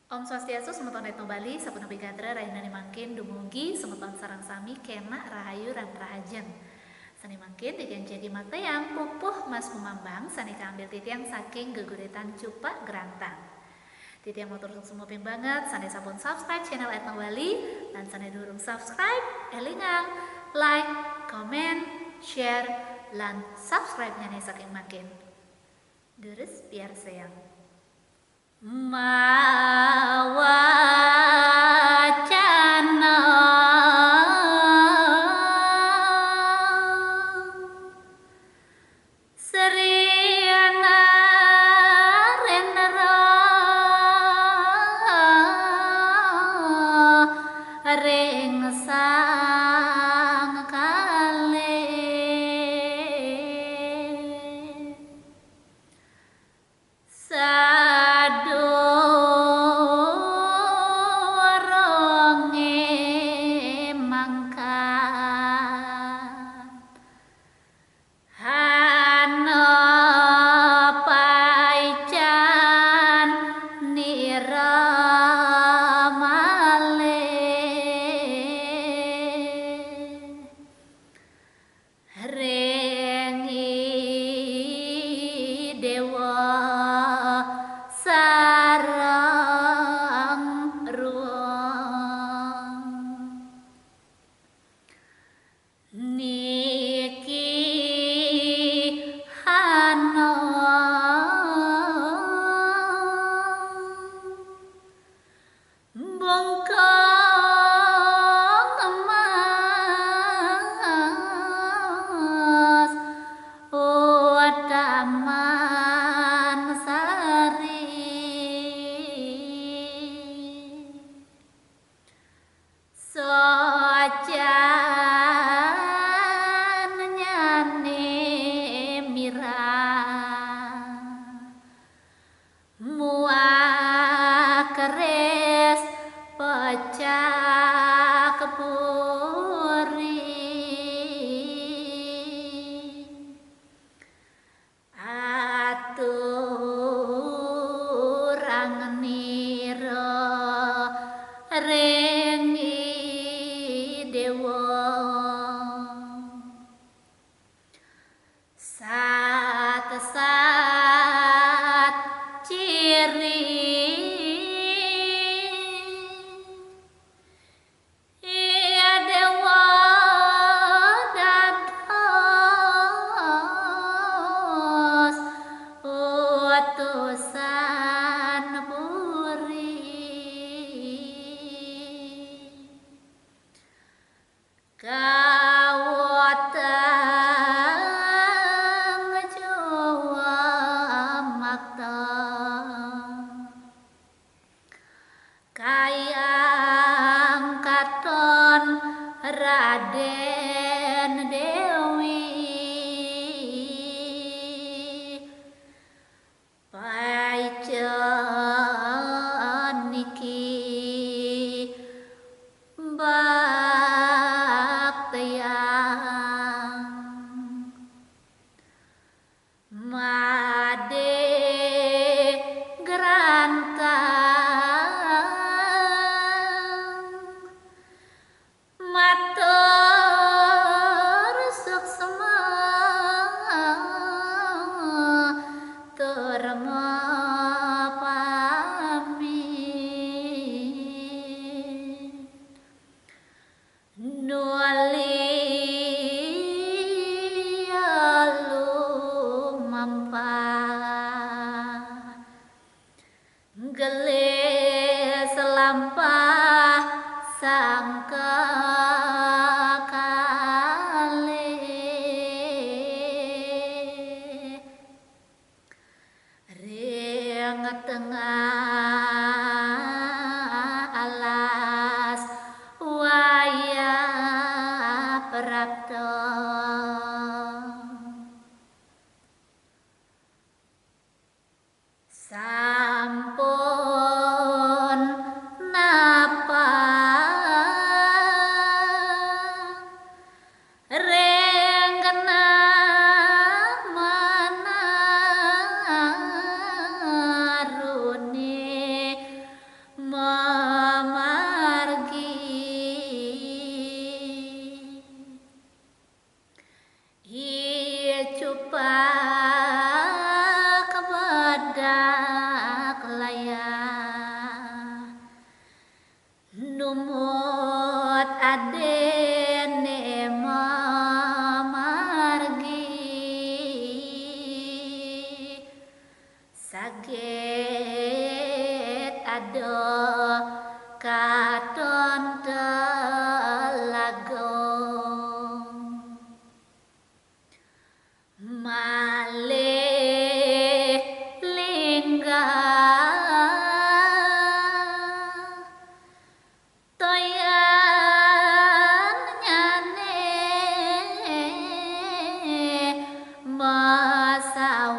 Om Swastiastu, Semeton Retno Bali, Sapuno Bigadra, Rahinani Mangkin, Dumugi, Semeton Sarang Sami, Kena, Rahayu, Ran Rahajeng. Sani mangkin dengan jadi mata yang pupuh mas pemambang, sani ambil titiang saking geguritan cupak gerantang. Titiang motor sumuping banget, sani sabun subscribe channel Retno Bali, dan sani durung subscribe, elingang, like, comment, share, dan subscribe-nya nih saking makin. Deres biar sayang. Mawacana Seriana renera Reng sang kale Sadoronge mangkat Hana paican niramale Rengi dewa sarang ruang Niki hana bongkong emas Wataman sari Socan nyane mirah Muak keres pecah kepuri Aturang niro rengi dewa Sat ciri Ia dewa dados utusan puri ado katon telago malih lenggah toyan nyane masawang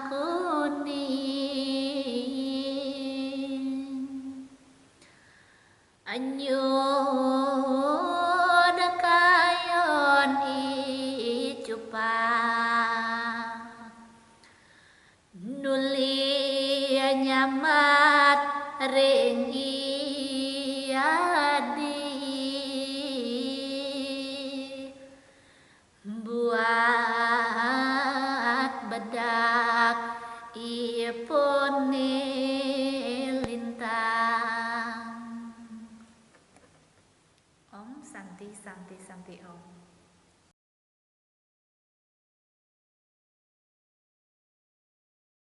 kuning anyud kayon icupa nuli nyamat ring iadi buat bedak ipun lintang. Om Santi Santi Santi Om.